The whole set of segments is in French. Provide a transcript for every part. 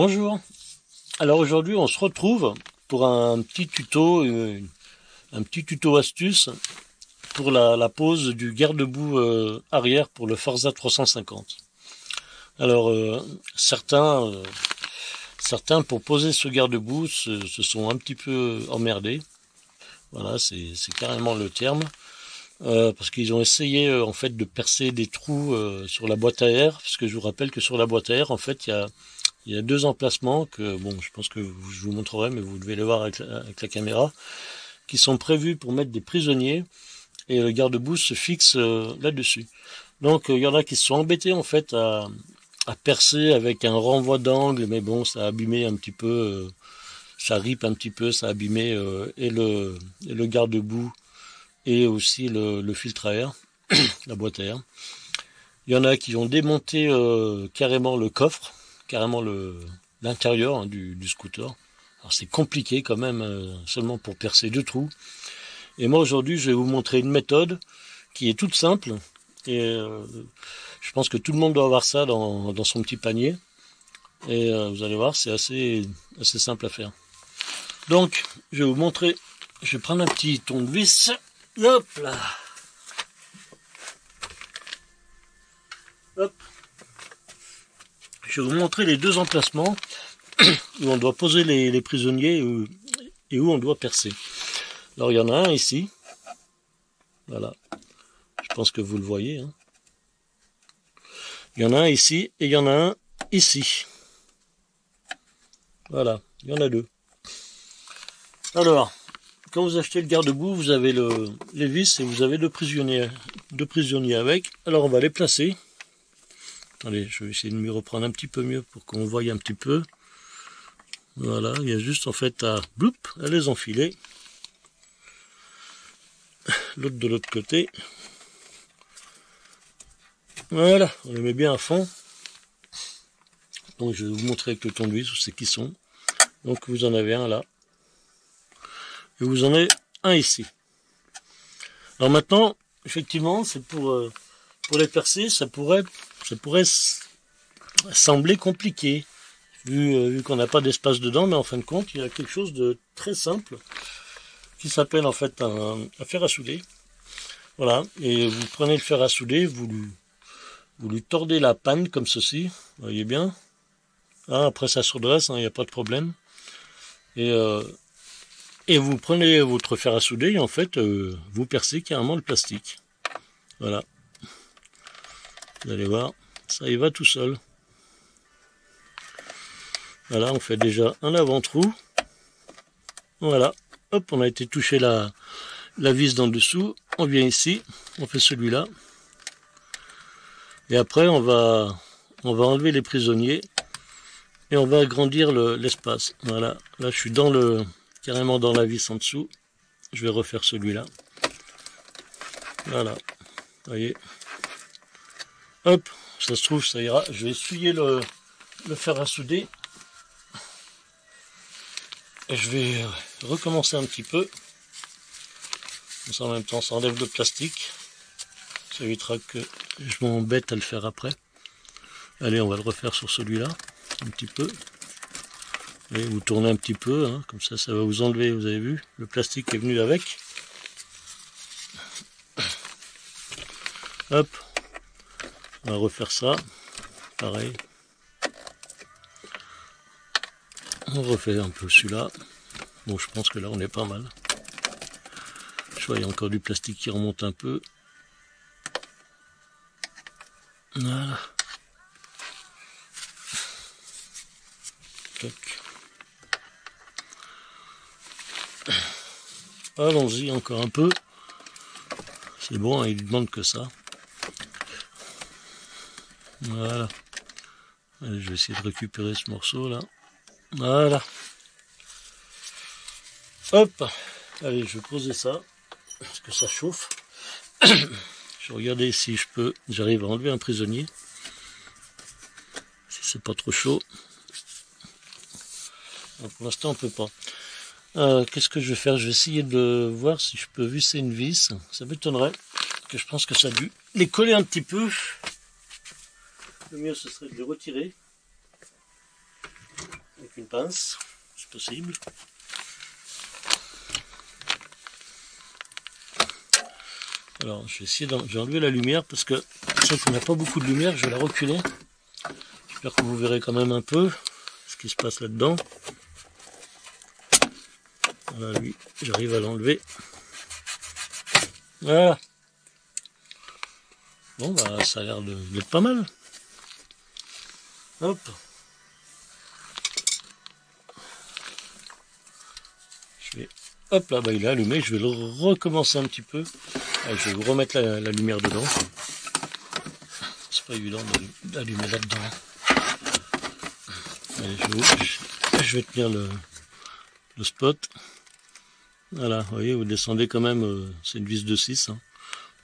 Bonjour. Alors aujourd'hui on se retrouve pour un petit tuto astuce pour la pose du garde-boue arrière pour le Forza 350. Alors certains pour poser ce garde-boue se sont un petit peu emmerdés. Voilà, c'est carrément le terme. Parce qu'ils ont essayé en fait de percer des trous sur la boîte à air, parce que je vous rappelle que sur la boîte à air en fait il y a deux emplacements que bon je pense que je vous montrerai, mais vous devez les voir avec la caméra, qui sont prévus pour mettre des prisonniers, et le garde-boue se fixe là-dessus. Donc il y en a qui se sont embêtés en fait à percer avec un renvoi d'angle, mais bon ça a abîmé un petit peu, ça ripe un petit peu, ça a abîmé et le garde-boue et aussi le filtre à air, la boîte à air. Il y en a qui ont démonté carrément le coffre, carrément l'intérieur du scooter. Alors c'est compliqué quand même, seulement pour percer deux trous. Et moi aujourd'hui je vais vous montrer une méthode qui est toute simple, et je pense que tout le monde doit avoir ça dans son petit panier. Et vous allez voir, c'est assez simple à faire. Donc je vais vous montrer, je vais prendre un petit tournevis. Hop là. Hop. Je vais vous montrer les deux emplacements où on doit poser les prisonniers et où on doit percer. Alors il y en a un ici. Voilà. Je pense que vous le voyez. Hein. Il y en a un ici et il y en a un ici. Voilà. Il y en a deux. Alors, quand vous achetez le garde-boue, vous avez les vis et vous avez deux prisonniers avec. Alors on va les placer. Attendez, je vais essayer de m'y reprendre un petit peu mieux pour qu'on voie un petit peu. Voilà, il y a juste en fait à les enfiler. L'autre de l'autre côté. Voilà, on les met bien à fond. Donc je vais vous montrer avec le tournevis où c'est qu'ils sont. Donc vous en avez un là. Et vous en avez un ici. Alors maintenant, effectivement, c'est pour les percer, ça pourrait sembler compliqué, vu qu'on n'a pas d'espace dedans, mais en fin de compte, il y a quelque chose de très simple qui s'appelle en fait un fer à souder. Voilà, et vous prenez le fer à souder, vous lui tordez la panne comme ceci, vous voyez bien. Ah, après ça se redresse, il n'y a pas de problème. Et vous prenez votre fer à souder et en fait, vous percez carrément le plastique. Voilà. Vous allez voir, ça y va tout seul. Voilà, on fait déjà un avant-trou. Voilà, hop, on a été toucher la vis d'en dessous. On vient ici, on fait celui-là. Et après, on va enlever les prisonniers et on va agrandir l'espace. Voilà, là je suis carrément dans la vis en dessous. Je vais refaire celui-là. Voilà, vous voyez. Hop, ça se trouve, ça ira. Je vais essuyer le fer à souder. Et je vais recommencer un petit peu. Comme ça, en même temps, ça enlève le plastique. Ça évitera que je m'embête à le faire après. Allez, on va le refaire sur celui-là, un petit peu. Et vous tournez un petit peu, hein, comme ça, ça va vous enlever, vous avez vu, le plastique est venu avec. Hop, on va refaire ça, pareil. On refait un peu celui-là. Bon, je pense que là, on est pas mal. Je vois, il y a encore du plastique qui remonte un peu. Voilà. Toc. Allons-y encore un peu. C'est bon, hein, il ne demande que ça. Voilà. Allez, je vais essayer de récupérer ce morceau là. Voilà. Hop. Allez, je vais poser ça. Parce que ça chauffe. Je vais regarder si je peux. J'arrive à enlever un prisonnier. Si c'est pas trop chaud. Alors, pour l'instant, on peut pas. Qu'est-ce que je vais faire? Je vais essayer de voir si je peux visser une vis. Ça m'étonnerait, que je pense que ça a dû les coller un petit peu. Le mieux, ce serait de les retirer. avec une pince, c'est possible. Alors je vais essayer d'enlever la lumière parce que c'est vrai qu'on n'a pas beaucoup de lumière, je vais la reculer. J'espère que vous verrez quand même un peu ce qui se passe là-dedans. Voilà, lui, j'arrive à l'enlever. Voilà. Bon, bah, ça a l'air d'être pas mal. Hop. Je vais... Hop là, bah, il est allumé. Je vais le recommencer un petit peu. Allez, je vais vous remettre la lumière dedans. C'est pas évident d'allumer là-dedans. Allez, je vais tenir le spot. Voilà, vous voyez, vous descendez quand même, c'est une vis de 6, hein,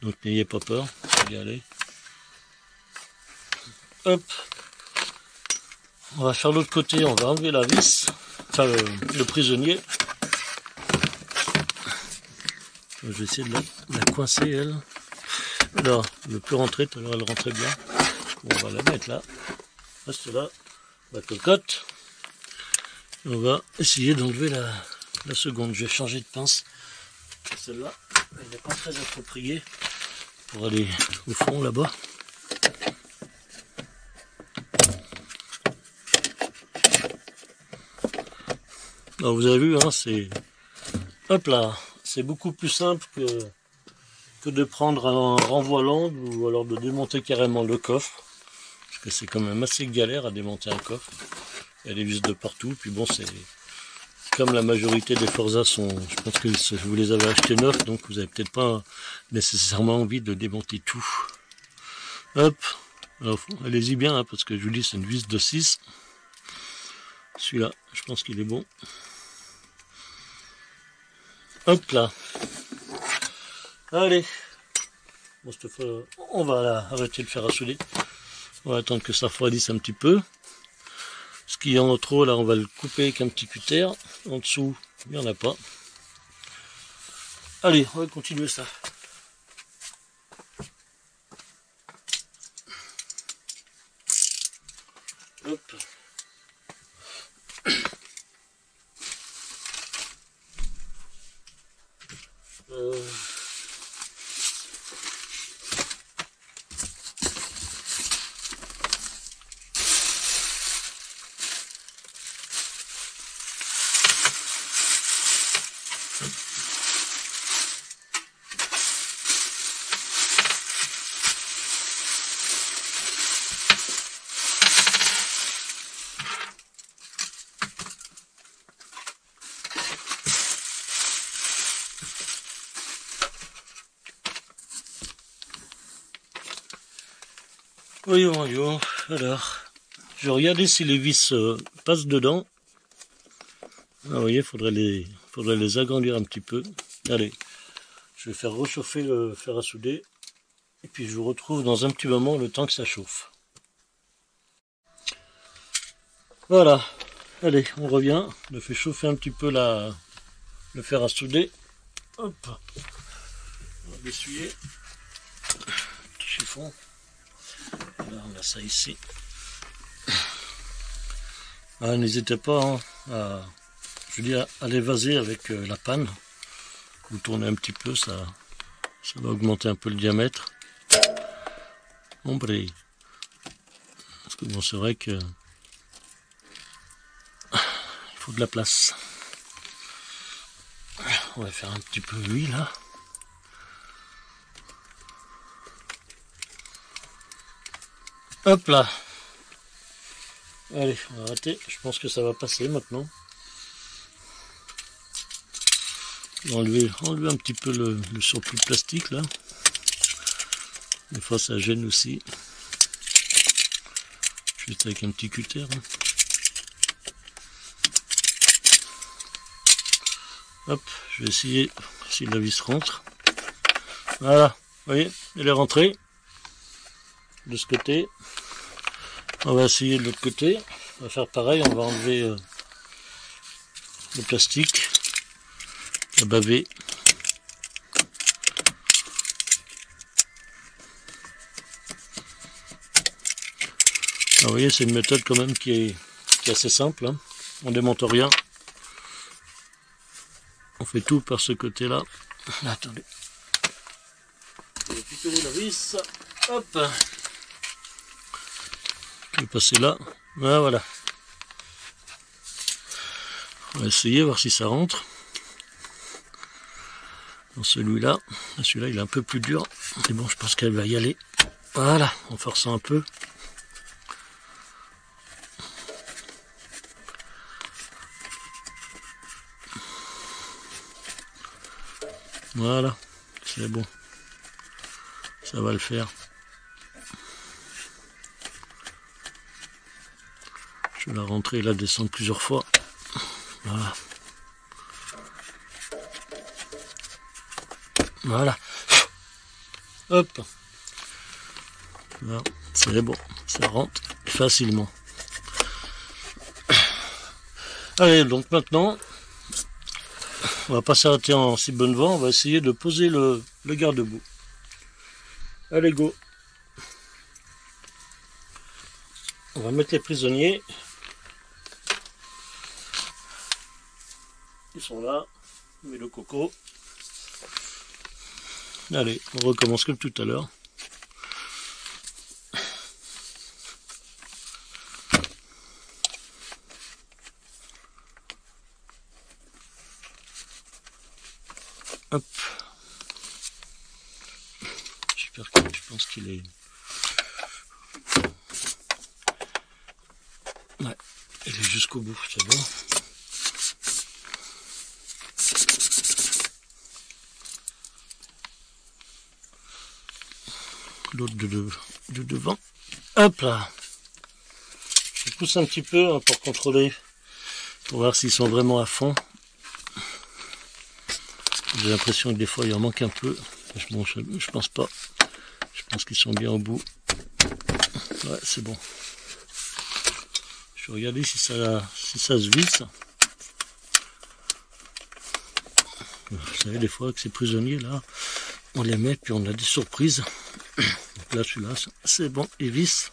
donc n'ayez pas peur, y aller. Hop, on va faire l'autre côté, on va enlever la vis, enfin le prisonnier. Je vais essayer de la coincer, elle. Alors, elle ne peut plus rentrer, tout à l'heure elle rentrait bien. On va la mettre là, reste là, la cocotte. On va essayer d'enlever la seconde. Je vais changer de pince. Celle-là, elle n'est pas très appropriée pour aller au fond là-bas. Alors vous avez vu, hein, c'est... Hop là, c'est beaucoup plus simple que de prendre un renvoi lampe ou alors de démonter carrément le coffre. Parce que c'est quand même assez galère à démonter un coffre. Il y a des vis de partout. Puis bon, c'est... Comme la majorité des Forza sont, je pense que vous les avez achetés neufs, donc vous n'avez peut-être pas nécessairement envie de démonter tout. Hop, alors allez-y bien, hein, parce que je vous dis c'est une vis de 6. Celui-là, je pense qu'il est bon. Hop là. Allez. Bon, cette fois, on va arrêter de faire à souder. On va attendre que ça refroidisse un petit peu. Ce qui est en trop, là, on va le couper avec un petit cutter. En dessous, il n'y en a pas. Allez, on va continuer ça. Hop. Voyons, alors, je vais regarder si les vis passent dedans. Ah, vous voyez, faudrait les agrandir un petit peu. Allez, je vais faire réchauffer le fer à souder. Et puis je vous retrouve dans un petit moment, le temps que ça chauffe. Voilà, allez, on revient. On fait chauffer un petit peu le fer à souder. Hop, on va l'essuyer. Petit chiffon. Là, on a ça ici. Ah, n'hésitez pas hein, à les vaser avec la panne. Vous tournez un petit peu, ça va augmenter un peu le diamètre. Ombre. Parce que bon, c'est vrai que il faut de la place. On va faire un petit peu d'huile là. Hop là. Allez, on va arrêter. Je pense que ça va passer maintenant. Enlever un petit peu le surplus de plastique là. Des fois ça gêne aussi. Juste avec un petit cutter. Hein. Hop, je vais essayer si la vis rentre. Voilà, vous voyez, elle est rentrée. De ce côté. On va essayer de l'autre côté. On va faire pareil, on va enlever le plastique. La bavé. Alors, vous voyez, c'est une méthode quand même qui est assez simple. Hein. on démonte rien. On fait tout par ce côté-là. Attendez. Je vais picoler la vis. Hop. Je vais passer là. Ah, voilà. On va essayer, voir si ça rentre. Dans celui-là. Celui-là, il est un peu plus dur. Mais bon, je pense qu'elle va y aller. Voilà, en forçant un peu. Voilà, c'est bon. Ça va le faire. Je vais la rentrer et la descendre plusieurs fois. Voilà. Voilà. Hop. Voilà. C'est bon. Ça rentre facilement. Allez, donc maintenant, on va pas s'arrêter en si bonne voie. On va essayer de poser le garde-boue. Allez, go. On va mettre les prisonniers. Ils sont là. On met le coco. Allez, on recommence comme tout à l'heure. Hop. J'espère que je pense qu'il est... Ouais, il est jusqu'au bout, c'est bon. L'autre de devant. Hop là. Je pousse un petit peu hein, pour contrôler, pour voir s'ils sont vraiment à fond. J'ai l'impression que des fois il en manque un peu. Bon, je pense pas. Je pense qu'ils sont bien au bout. Ouais, c'est bon. Je vais regarder si ça se visse. Vous savez, des fois, avec ces prisonniers là, on les met puis on a des surprises. Donc là, celui-là, c'est bon, il visse.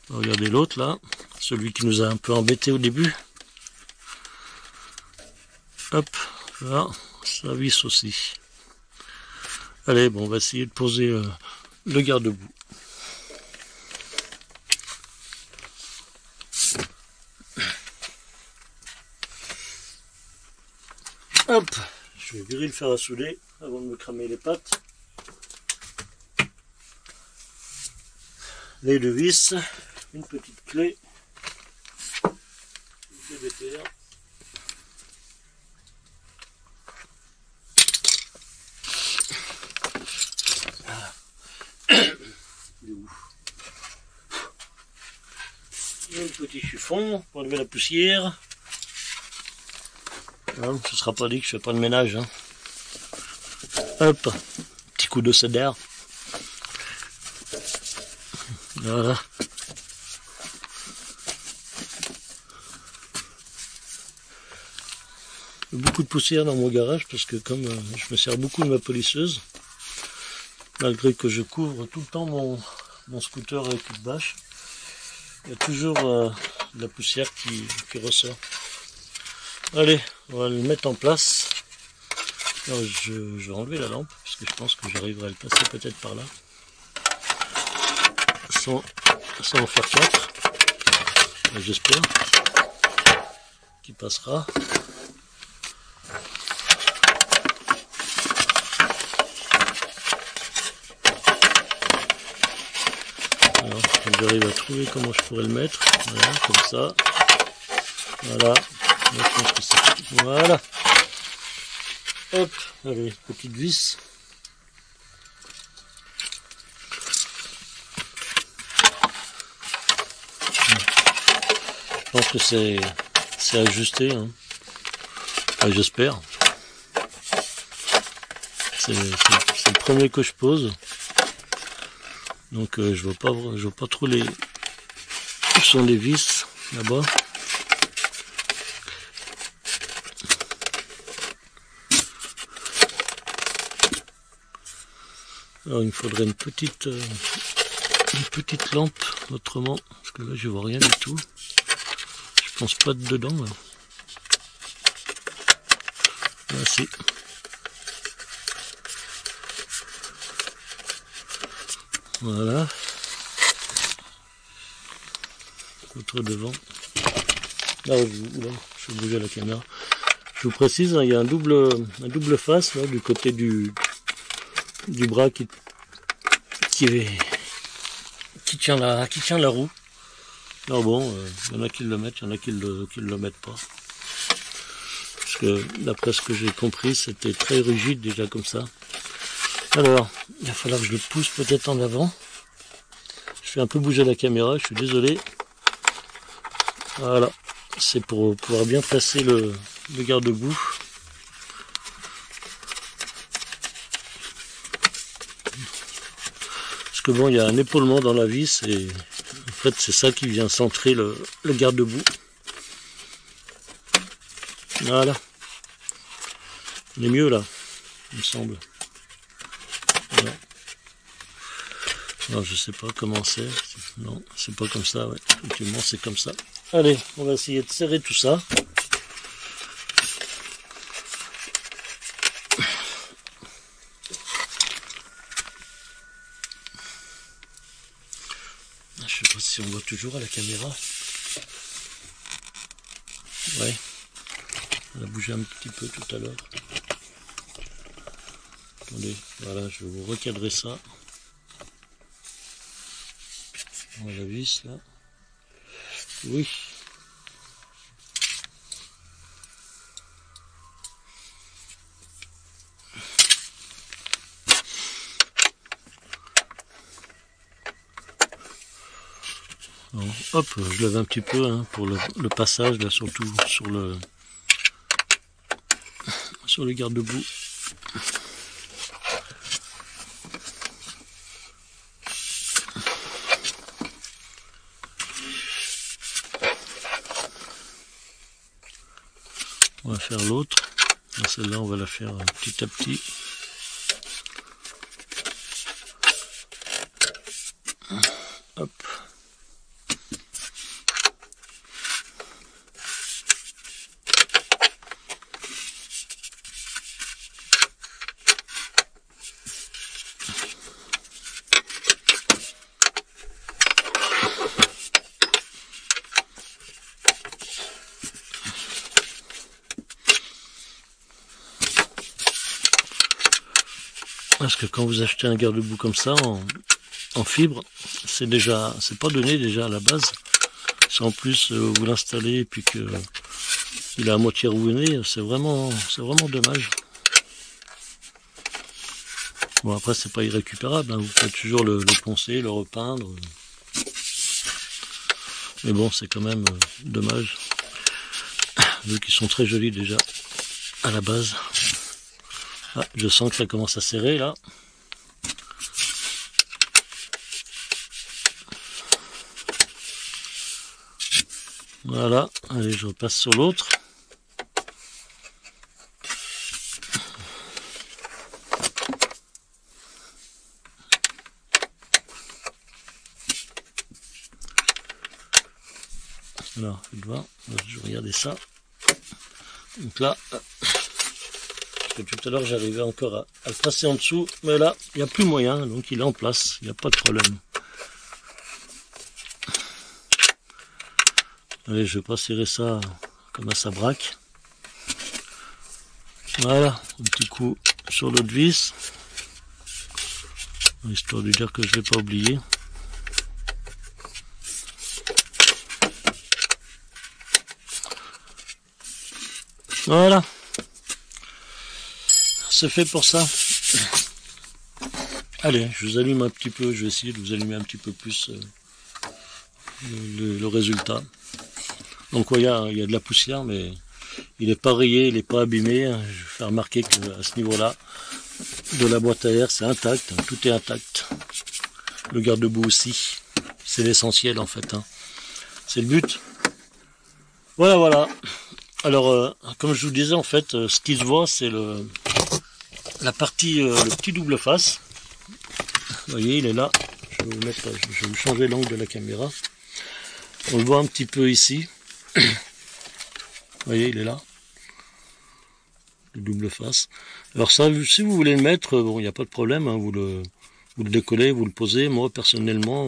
Regardez l'autre là, celui qui nous a un peu embêté au début. Hop, là, ça visse aussi. Allez, bon, on va essayer de poser le garde-boue. Hop, je vais virer le fer à souder avant de me cramer les pattes. Les deux vis, une petite clé, une DBTR. Un petit chiffon pour enlever la poussière. Hein, ce sera pas dit que je fais pas de ménage. Hein. Hop, petit coup de cédère. Voilà. Beaucoup de poussière dans mon garage parce que comme je me sers beaucoup de ma polisseuse, malgré que je couvre tout le temps mon scooter avec une bâche, il y a toujours de la poussière qui ressort. Allez, on va le mettre en place. Alors, je vais enlever la lampe parce que je pense que j'arriverai à le passer peut-être par là. Sans en faire 4. J'espère qu'il passera. Alors, j'arrive à trouver comment je pourrais le mettre. Voilà, comme ça. Voilà. Je pense que c'est... Voilà. Hop, allez, petite vis. Je pense que c'est ajusté. Hein. Enfin, j'espère. C'est le premier que je pose. Donc je vois pas trop les... Où sont les vis là-bas. Alors il me faudrait une petite une petite lampe autrement, parce que là je vois rien du tout. Je pense pas dedans là. Ah si. Voilà. Autre devant. Là, je vais bouger la caméra. Je vous précise, hein, il y a un double face là, du côté du bras qui tient la roue. Alors bon, il y en a qui le mettent, il y en a qui le mettent pas. Parce que d'après ce que j'ai compris, c'était très rigide déjà comme ça. Alors, il va falloir que je le pousse peut-être en avant. Je fais un peu bouger la caméra, je suis désolé. Voilà, c'est pour pouvoir bien placer le garde-boue. Parce que bon, il y a un épaulement dans la vis et en fait c'est ça qui vient centrer le garde-boue. Voilà. On est mieux là, il me semble. Voilà. Alors, je sais pas comment c'est. Non, c'est pas comme ça, ouais. Effectivement, c'est comme ça. Allez, on va essayer de serrer tout ça. Je sais pas si on voit toujours à la caméra. Ouais. On a bougé un petit peu tout à l'heure. Attendez, voilà, je vais vous recadrer ça. On a la vis là. Oui. Bon, hop, je lève un petit peu hein, pour le passage là, surtout sur le garde-boue. On va faire l'autre. Celle-là, on va la faire petit à petit. Hop. Parce que quand vous achetez un garde-boue comme ça en fibre, c'est pas donné déjà à la base. Si en plus vous l'installez et puis que il est à moitié ruiné, c'est vraiment dommage. Bon après c'est pas irrécupérable, hein. Vous pouvez toujours le poncer, le repeindre. Mais bon c'est quand même dommage. Vu qu'ils sont très jolis déjà à la base. Ah, je sens que ça commence à serrer là. Voilà, allez je repasse sur l'autre. Alors, je vais regarder ça. Donc là, parce que tout à l'heure j'arrivais encore à le passer en dessous, mais là, il n'y a plus moyen, donc il est en place, il n'y a pas de problème. Allez, je vais pas serrer ça comme à sa braque. Voilà, un petit coup sur l'autre vis, histoire de dire que je ne l'ai pas oublié. Voilà, c'est fait pour ça. Allez, je vous allume un petit peu, je vais essayer de vous allumer un petit peu plus le résultat. Donc il y a de la poussière, mais il n'est pas rayé, il n'est pas abîmé. Je vais faire remarquer qu'à ce niveau-là, de la boîte à air, c'est intact, tout est intact. Le garde-boue aussi, c'est l'essentiel en fait. Hein. C'est le but. Voilà. Alors, comme je vous disais, en fait, ce qui se voit, c'est la partie, le petit double face. Vous voyez, il est là. Je je vais vous changer l'angle de la caméra. On le voit un petit peu ici. Vous voyez, il est là. Le double face. Alors ça, si vous voulez le mettre, bon, il n'y a pas de problème, hein, vous le décollez, vous le posez. Moi, personnellement,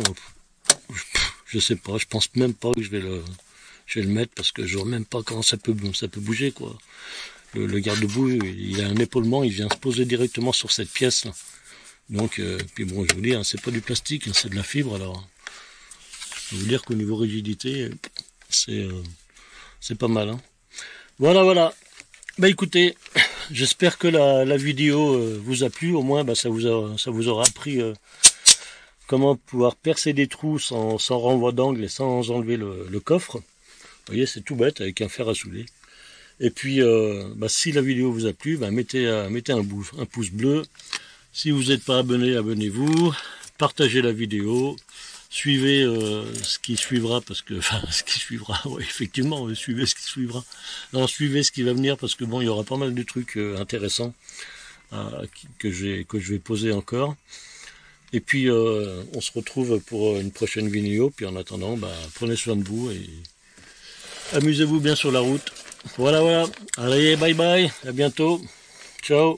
je sais pas, je pense même pas que je vais le mettre parce que je vois même pas comment ça peut bouger, quoi. Le garde-boue, il a un épaulement, il vient se poser directement sur cette pièce là. Donc, puis bon, je vous dis, hein, c'est pas du plastique, hein, c'est de la fibre, alors je vais vous dire qu'au niveau rigidité, c'est pas mal. Hein. Voilà. Bah écoutez, j'espère que la vidéo vous a plu, au moins ça vous aura appris comment pouvoir percer des trous sans renvoi d'angle et sans enlever le coffre. Vous voyez, c'est tout bête avec un fer à souder. Et puis, si la vidéo vous a plu, mettez un pouce bleu. Si vous n'êtes pas abonné, abonnez-vous. Partagez la vidéo. Suivez ce qui suivra, parce que, ce qui suivra, ouais, effectivement, suivez ce qui suivra. Non, suivez ce qui va venir, parce que bon, il y aura pas mal de trucs intéressants que je vais poser encore. Et puis, on se retrouve pour une prochaine vidéo. Puis en attendant, prenez soin de vous et amusez-vous bien sur la route. Voilà. Allez, bye bye, à bientôt. Ciao.